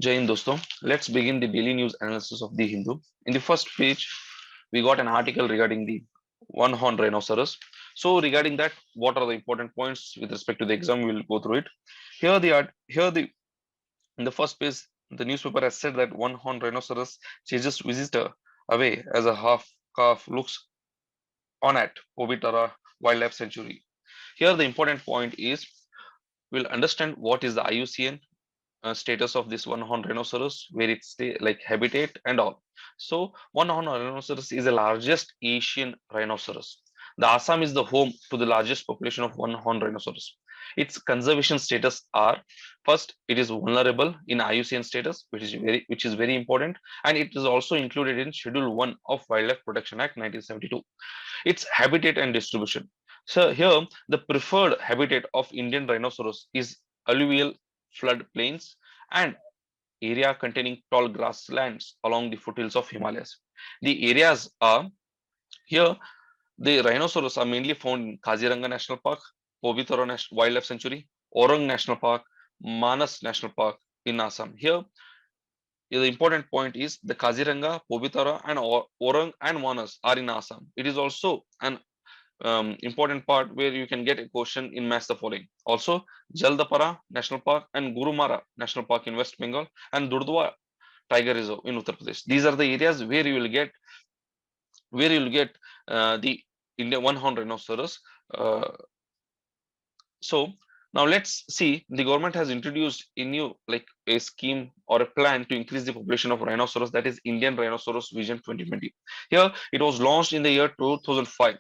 Jai Hind doston. Let's begin the daily news analysis of the Hindu. In the first page, we got an article regarding the one-horned rhinoceros. So, regarding that, what are the important points with respect to the exam? We will go through it. Here the in the first page, the newspaper has said that one-horned rhinoceros chases visitor away as a half calf looks on at Povitara Wildlife Sanctuary. Here, the important point is we'll understand what is the IUCN status of this one-horned rhinoceros, where it stay like habitat and all. So one-horned rhinoceros is the largest Asian rhinoceros. The Assam is the home to the largest population of one-horned rhinoceros. Its conservation status are: first, it is vulnerable in IUCN status, which is very important, and it is also included in Schedule 1 of Wildlife Protection Act 1972. Its habitat and distribution. So here, the preferred habitat of Indian rhinoceros is alluvial flood plains and area containing tall grasslands along the foothills of Himalayas. The areas are here, the rhinoceros are mainly found in Kaziranga National Park, Povitara Wildlife Sanctuary, Orang National Park, Manas National Park in Assam. Here, the important point is the Kaziranga, Povitara, and Orang and Manas are in Assam. It is also an important part where you can get a question in maths the following. Also, Jaldapara National Park and Gurumara National Park in West Bengal and Durdwa Tiger Reserve in Uttar Pradesh. These are the areas where you will get the India one-horned rhinoceros. Uh, so now let's see. The government has introduced a new like a scheme or a plan to increase the population of rhinoceros. That is Indian Rhinoceros Vision 2020. Here it was launched in the year 2005.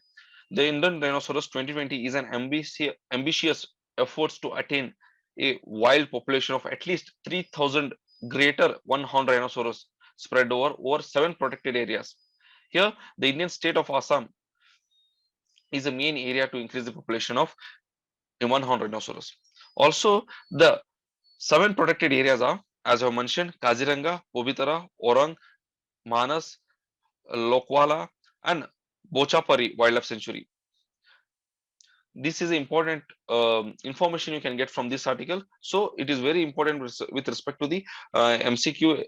The Indian Rhinoceros 2020 is an ambitious efforts to attain a wild population of at least 3,000 greater one-horned rhinoceros spread over seven protected areas. Here, the Indian state of Assam is a main area to increase the population of a one-horned rhinoceros. Also, the seven protected areas are, as I mentioned, Kaziranga, Povitara, Orang, Manas, Lokwala, and Bochapari Wildlife Sanctuary. This is important information you can get from this article. So it is very important with respect to the MCQ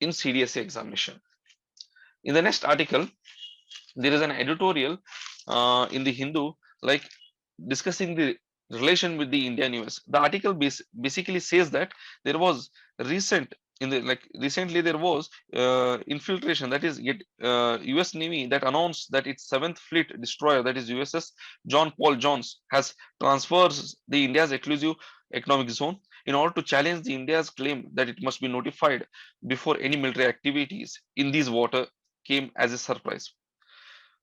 in CDSA examination. In the next article, there is an editorial in the Hindu, like discussing the relation with the Indian US. The article basically says that there was recent in the like recently there was infiltration, that is yet US Navy that announced that its seventh fleet destroyer, that is USS John Paul Jones, has transfers the India's exclusive economic zone in order to challenge the India's claim that it must be notified before any military activities in these water came as a surprise.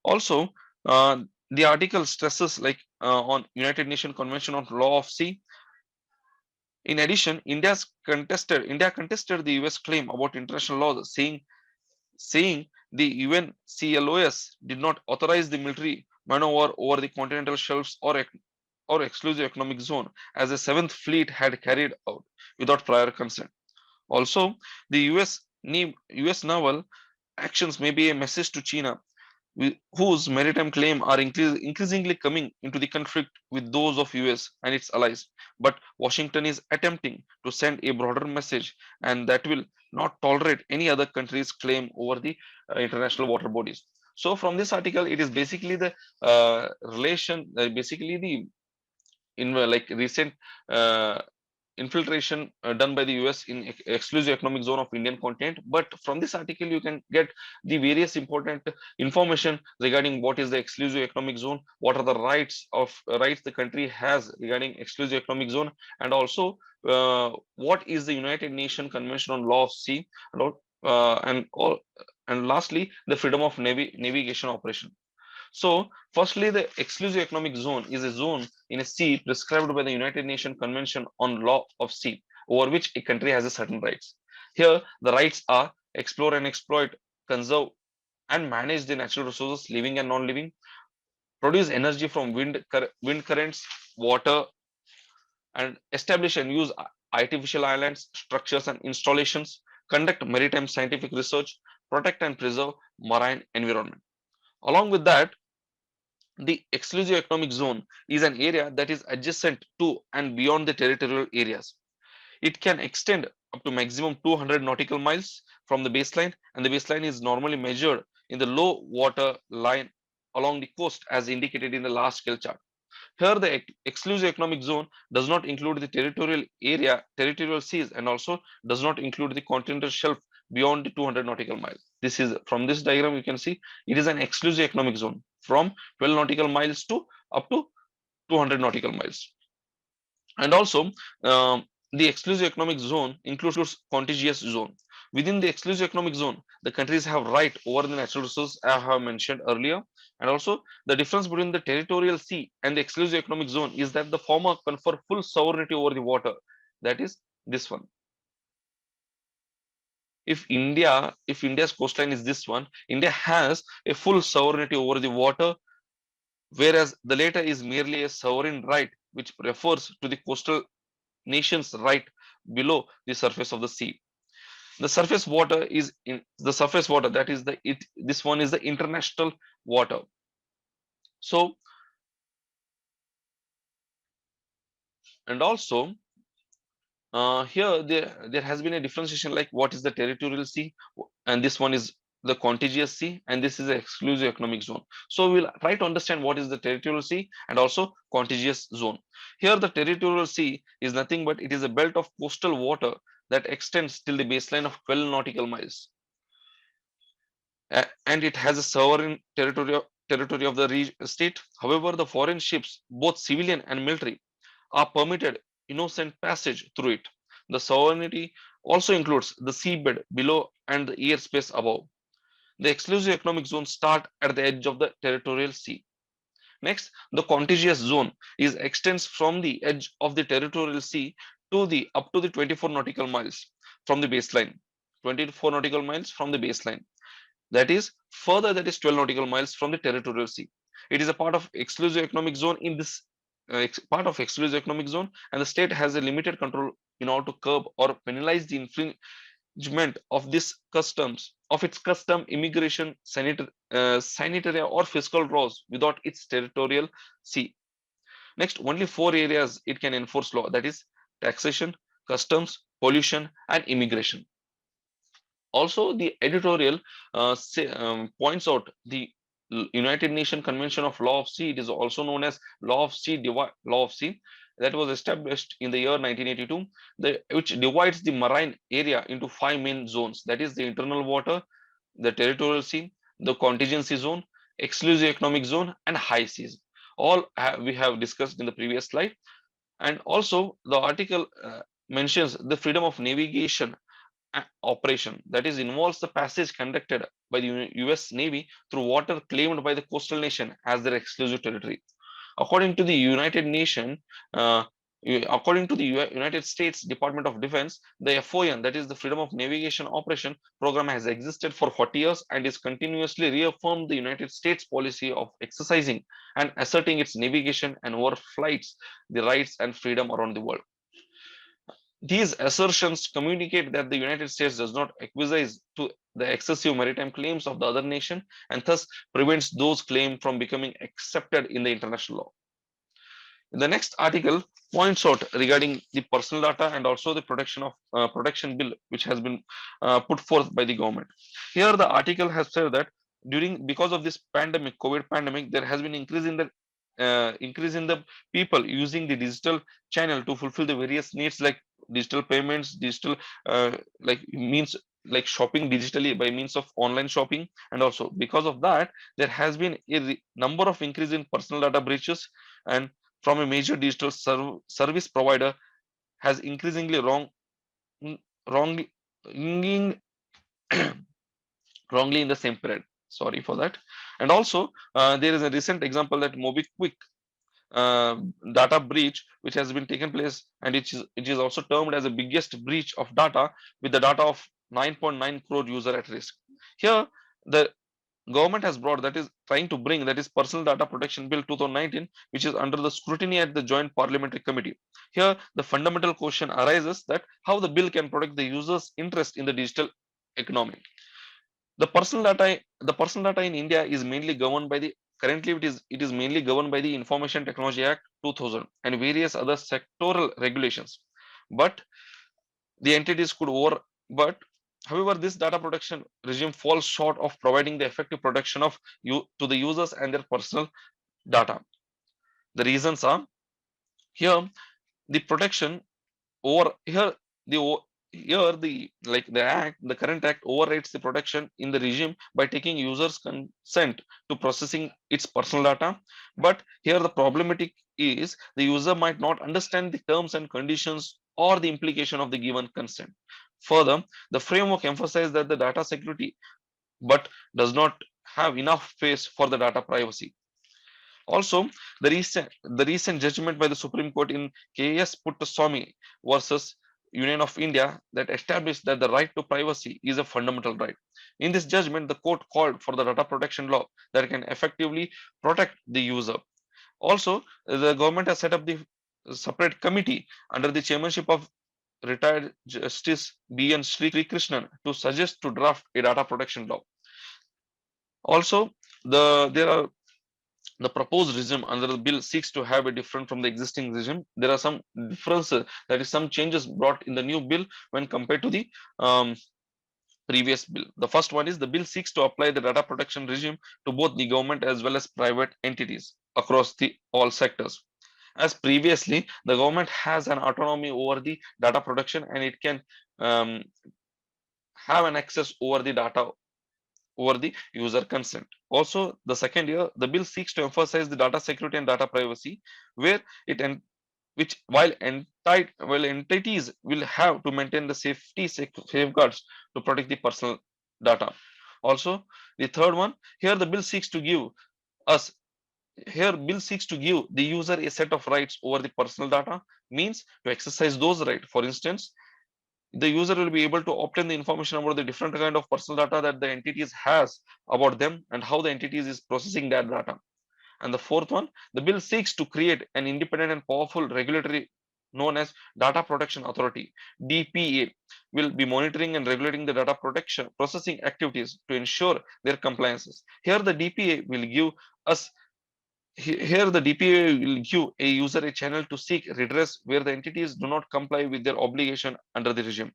Also, the article stresses on United Nations Convention on Law of Sea. In addition, India contested the US claim about international laws, saying the UNCLOS did not authorize the military maneuver over the continental shelves or exclusive economic zone, as the Seventh Fleet had carried out without prior consent. Also, the US naval actions may be a message to China, whose maritime claim are increasingly coming into the conflict with those of US and its allies. But Washington is attempting to send a broader message, and that will not tolerate any other country's claim over the international water bodies. So from this article, it is basically the relation, basically the in like recent uh, infiltration done by the US in exclusive economic zone of Indian continent. But from this article, you can get the various important information regarding what is the exclusive economic zone, what are the rights the country has regarding exclusive economic zone, and also what is the United Nations Convention on Law of Sea, and all, and lastly, the freedom of navigation operation. So, firstly, the exclusive economic zone is a zone in a sea prescribed by the United Nations Convention on Law of Sea, over which a country has a certain rights. Here, the rights are explore and exploit, conserve and manage the natural resources, living and non-living, produce energy from wind currents, water, and establish and use artificial islands, structures and installations, conduct maritime scientific research, protect and preserve marine environment. Along with that, the exclusive economic zone is an area that is adjacent to and beyond the territorial areas. It can extend up to maximum 200 nautical miles from the baseline, and the baseline is normally measured in the low water line along the coast as indicated in the last scale chart. Here, the exclusive economic zone does not include the territorial area, territorial seas, and also does not include the continental shelf beyond the 200 nautical miles. This is from this diagram you can see it is an exclusive economic zone from 12 nautical miles to up to 200 nautical miles. And also, the exclusive economic zone includes contiguous zone. Within the exclusive economic zone, the countries have right over the natural resources I have mentioned earlier. And also, the difference between the territorial sea and the exclusive economic zone is that the former confer full sovereignty over the water. That is this one. If India's coastline is this one, India has a full sovereignty over the water, whereas the latter is merely a sovereign right, which refers to the coastal nation's right below the surface of the sea. The surface water is in the surface water, that is the it this one is the international water. So, and also, here there has been a differentiation like what is the territorial sea, and this one is the contiguous sea, and this is the exclusive economic zone. So we'll try to understand what is the territorial sea and also contiguous zone. Here the territorial sea is nothing but it is a belt of coastal water that extends till the baseline of 12 nautical miles, and it has a sovereign territory of the state. However, the foreign ships, both civilian and military, are permitted innocent passage through it. The sovereignty also includes the seabed below and the airspace above. The exclusive economic zones start at the edge of the territorial sea. Next, the contiguous zone is extends from the edge of the territorial sea to the up to the 24 nautical miles from the baseline. 24 nautical miles from the baseline. That is further, that is 12 nautical miles from the territorial sea. It is a part of exclusive economic zone in this part of exclusive economic zone, and the state has a limited control in order to curb or penalize the infringement of this customs of its custom, immigration, sanitary or fiscal laws without its territorial sea. Next, only four areas it can enforce law, that is taxation, customs, pollution, and immigration. Also, the editorial points out the United Nations Convention of Law of Sea. It is also known as Law of Sea, Law of Sea, that was established in the year 1982, which divides the marine area into five main zones. That is the internal water, the territorial sea, the contingency zone, exclusive economic zone, and high seas. All we have discussed in the previous slide. And also, the article mentions the freedom of navigation operation, that is involves the passage conducted by the US Navy through water claimed by the coastal nation as their exclusive territory. According to the United Nation, according to the United States Department of Defense, the FON, that is the Freedom of Navigation Operation program, has existed for 40 years and is continuously reaffirmed the United States policy of exercising and asserting its navigation and over flights the rights and freedom around the world. These assertions communicate that the United States does not acquiesce to the excessive maritime claims of the other nation and thus prevents those claims from becoming accepted in the international law. The next article points out regarding the personal data and also the protection bill which has been put forth by the government. Here the article has said that because of this pandemic, COVID pandemic, there has been increase in the people using the digital channel to fulfill the various needs like digital payments, digital like means like shopping digitally by means of online shopping. And also because of that, there has been a number of increase in personal data breaches, and from a major digital service provider has increasingly wrongly wrongly in the same period. Sorry for that. And also there is a recent example that MobiKwik data breach which has been taken place, and it is also termed as the biggest breach of data with the data of 9.9 crore user at risk. Here the government has brought, that is trying to bring, that is Personal Data Protection Bill 2019, which is under the scrutiny at the Joint Parliamentary Committee. Here the fundamental question arises that how the bill can protect the user's interest in the digital economy. The personal data in India is mainly governed by the currently it is mainly governed by the Information Technology Act 2000 and various other sectoral regulations. But the entities could over, but however, this data protection regime falls short of providing the effective protection of you to the users and their personal data. The reasons are here the protection over here the here the act the current act overrides the protection in the regime by taking users consent to processing its personal data, but here the problematic is the user might not understand the terms and conditions or the implication of the given consent. Further, the framework emphasizes that the data security but does not have enough space for the data privacy. Also, the recent judgment by the Supreme Court in KS Puttaswamy versus Union of India that established that the right to privacy is a fundamental right. In this judgment, the court called for the data protection law that can effectively protect the user. Also, the government has set up the separate committee under the chairmanship of retired Justice B. N. Sri Krishnan to suggest to draft a data protection law. Also, there are the proposed regime under the bill seeks to have a different from the existing regime. There are some differences, that is, some changes brought in the new bill when compared to the um, previous bill. The first one is the bill seeks to apply the data protection regime to both the government as well as private entities across the all sectors. As previously, the government has an autonomy over the data protection and it can um, have an access over the data over the user consent. Also, the second year, the bill seeks to emphasize the data security and data privacy, where it which while entities will have to maintain the safety safeguards to protect the personal data. Also, the third one, here the bill seeks to give us bill seeks to give the user a set of rights over the personal data, means to exercise those rights. For instance, the user will be able to obtain the information about the different kind of personal data that the entities has about them and how the entities is processing that data. And the fourth one, the bill seeks to create an independent and powerful regulatory known as Data Protection Authority. DPA will be monitoring and regulating the data protection processing activities to ensure their compliances. Here the DPA will give us here the DPA will give a user a channel to seek redress where the entities do not comply with their obligation under the regime.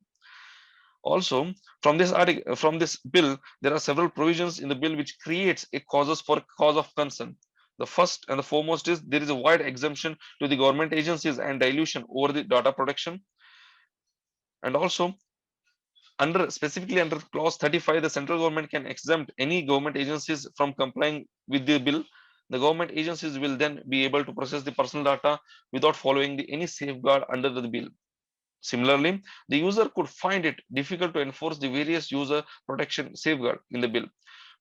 Also, from this bill, there are several provisions in the bill which creates a causes for cause of concern. The first and the foremost is there is a wide exemption to the government agencies and dilution over the data protection. And also, specifically under clause 35, the central government can exempt any government agencies from complying with the bill. The government agencies will then be able to process the personal data without following any safeguard under the bill. Similarly, the user could find it difficult to enforce the various user protection safeguard in the bill.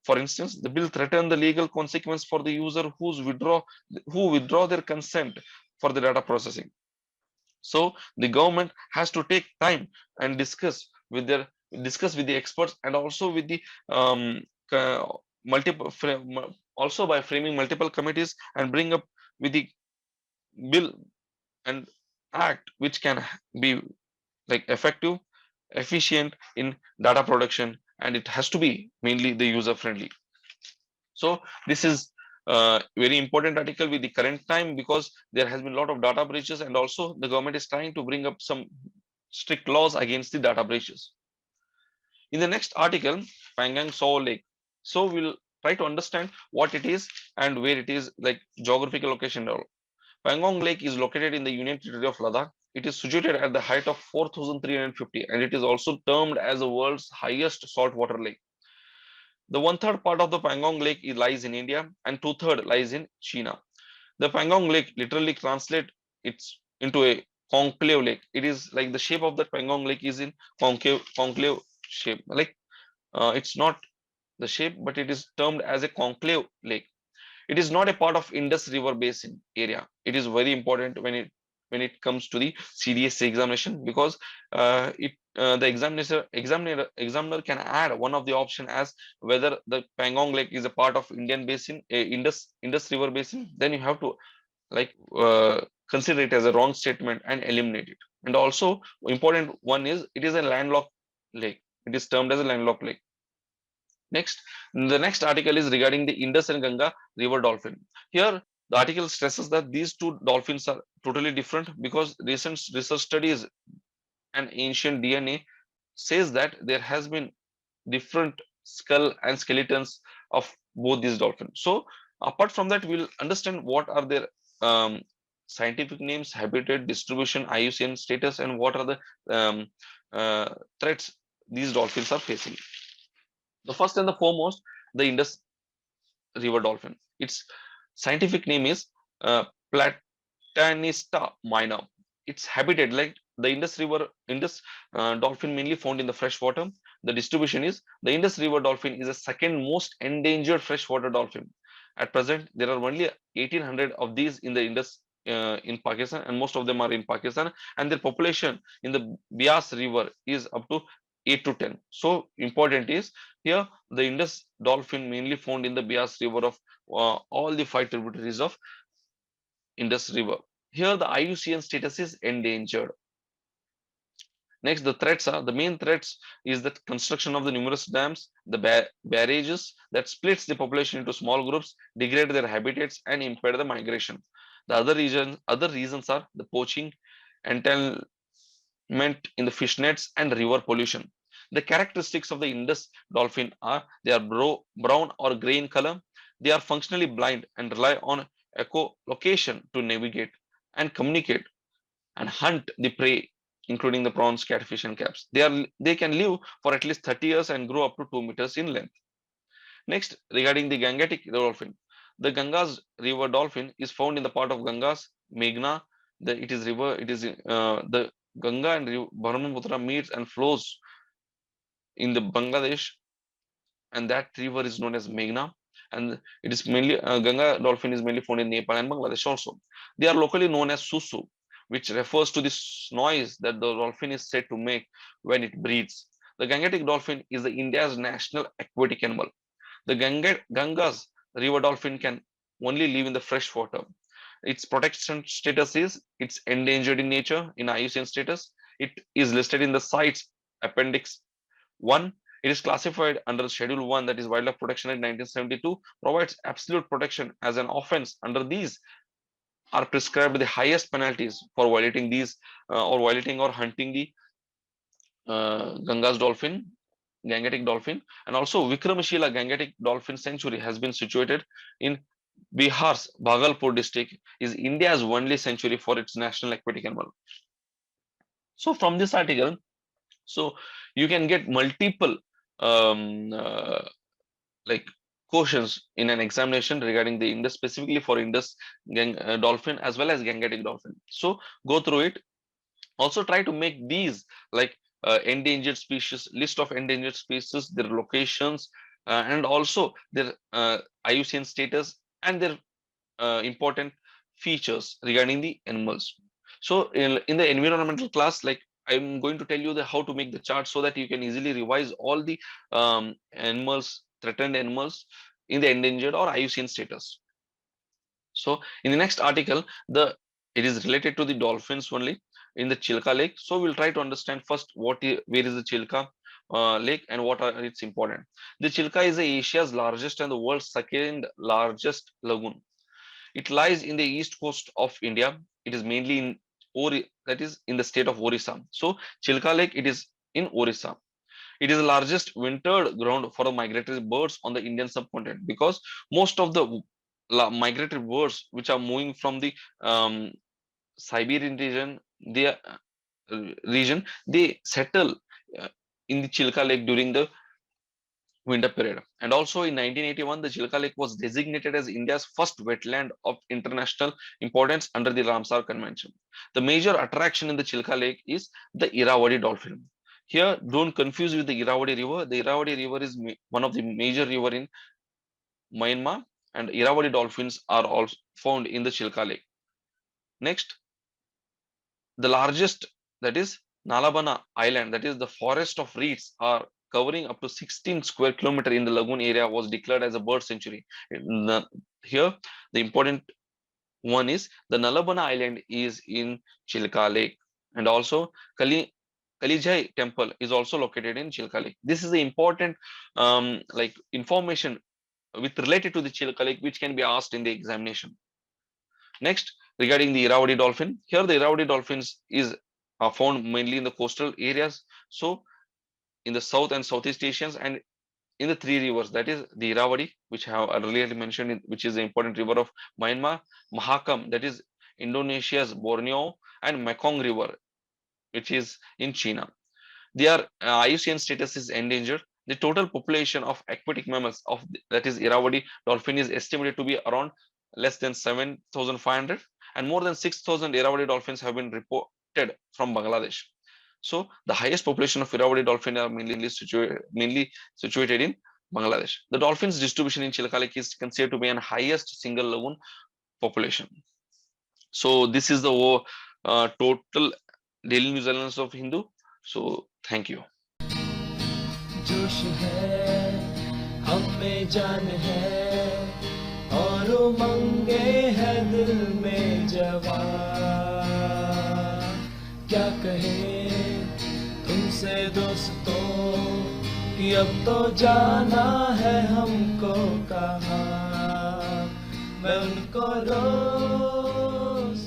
For instance, the bill threatens the legal consequence for the user who withdraw their consent for the data processing. So the government has to take time and discuss with the experts and also with the multiple also by framing multiple committees and bring up with the bill and act which can be like effective, efficient in data production, and it has to be mainly the user friendly. So this is very important article with the current time because there has been a lot of data breaches and also the government is trying to bring up some strict laws against the data breaches. In the next article, Pangong Tso Lake. So we'll try to understand what it is and where it is, like geographical location and all. Pangong Lake is located in the Union Territory of Ladakh. It is situated at the height of 4,350 and it is also termed as the world's highest saltwater lake. The one-third part of the Pangong Lake lies in India and two-thirds lies in China. The Pangong Lake literally translates it into a concave lake. It is like the shape of the Pangong Lake is in concave shape. Like it's not the shape, but it is termed as a concave lake. It is not a part of Indus River Basin area. It is very important when it comes to the CDS examination because the examiner can add one of the option as whether the Pangong Lake is a part of Indian Basin, Indus River Basin. Then you have to like consider it as a wrong statement and eliminate it. And also important one is it is a landlocked lake. It is termed as a landlocked lake. Next, the next article is regarding the Indus and Ganga river dolphin. Here, the article stresses that these two dolphins are totally different because recent research studies and ancient DNA says that there has been different skull and skeletons of both these dolphins. So apart from that, we'll understand what are their um, scientific names, habitat, distribution, IUCN status, and what are the um, threats these dolphins are facing. The first and the foremost, the Indus River dolphin. Its scientific name is uh, Platanista minor. Its habitat, like the Indus dolphin, mainly found in the fresh water. The distribution is the Indus River dolphin is the second most endangered freshwater dolphin. At present, there are only 1,800 of these in the Indus in Pakistan, and most of them are in Pakistan. And their population in the Bias River is up to 8 to 10. So important is here the Indus dolphin mainly found in the Bias River of all the five tributaries of Indus River. Here the IUCN status is endangered. Next, the threats are the main threats is that construction of the numerous dams, the barrages that splits the population into small groups, degrade their habitats, and impair the migration. The other reasons are the poaching, entanglement in the fish nets, and river pollution. The characteristics of the Indus dolphin are they are brown or gray in color. They are functionally blind and rely on echolocation to navigate and communicate and hunt the prey, including the prawns, catfish, and crabs. They can live for at least 30 years and grow up to 2 meters in length. Next, regarding the Gangetic dolphin, the Ganga's river dolphin is found in the part of Ganga's Meghna. It is river. It is the Ganga and Brahmaputra meets and flows in the Bangladesh, and that river is known as Meghna. And it is mainly Ganga dolphin is mainly found in Nepal and Bangladesh also. They are locally known as susu, which refers to this noise that the dolphin is said to make when it breathes. The Gangetic dolphin is the India's national aquatic animal. The Ganga's river dolphin can only live in the fresh water. Its protection status is it's endangered in nature in IUCN status. It is listed in the CITES Appendix 1. It is classified under Schedule 1, that is Wildlife Protection Act 1972, provides absolute protection as an offense. Under these are prescribed the highest penalties for violating these or violating or hunting the Ganga's dolphin, Gangetic dolphin, and also Vikramshila Gangetic dolphin sanctuary has been situated in Bihar's Bhagalpur district. Is India's only sanctuary for its national aquatic animal. So from this article, so you can get multiple um, uh, like questions in an examination regarding the Indus, specifically for Indus dolphin as well as Gangetic dolphin. So go through it. Also try to make these like endangered species, list of endangered species, their locations, and also their IUCN status and their important features regarding the animals. So in the environmental class, like I'm going to tell you the how to make the chart so that you can easily revise all the animals, threatened animals in the endangered or IUCN status. So in the next article, it is related to the dolphins only in the Chilka Lake. So we'll try to understand first where is the Chilka Lake and what are its important. The Chilka is Asia's largest and the world's second largest lagoon. It lies in the east coast of India. It is mainly in that is in the state of Orissa. So Chilka Lake, it is in Orissa. It is the largest wintered ground for the migratory birds on the Indian subcontinent because most of the migratory birds which are moving from the Siberian region, they settle in the Chilka Lake during the winter period. And also in 1981, the Chilka Lake was designated as India's first wetland of international importance under the Ramsar Convention. The major attraction in the Chilka Lake is the Irrawaddy dolphin. Here, don't confuse with the Irrawaddy River. The Irrawaddy River is one of the major river in Myanmar, and Irrawaddy dolphins are also found in the Chilka Lake. Next, the largest, that is Nalabana Island, that is the forest of reeds, are covering up to 16 square kilometer in the lagoon area, was declared as a bird sanctuary. Here, the important one is the Nalabana Island is in Chilka Lake, and also Kalijai Temple is also located in Chilka Lake. This is the important like information with related to the Chilka Lake, which can be asked in the examination. Next, regarding the Irrawaddy dolphin, here the Irrawaddy dolphins is are found mainly in the coastal areas. So in the South and Southeast Asians, and in the three rivers, that is the Irrawaddy, which I have earlier mentioned, which is the important river of Myanmar, Mahakam, that is Indonesia's Borneo, and Mekong River, which is in China. Their IUCN status is endangered. The total population of aquatic mammals of that is Irrawaddy dolphin is estimated to be around less than 7,500, and more than 6,000 Irrawaddy dolphins have been reported from Bangladesh. So the highest population of Irrawaddy dolphin are mainly situated in Bangladesh. The dolphins distribution in Chilka Lake is considered to be an highest single lagoon population. So this is the total daily news analysis of Hindu. So thank you. जोश है हम में जान है और उमंगे है दिल में जवान, क्या कहे तुमसे दोस्तों कि अब तो जाना है हमको कहाँ, मैं उनको रोज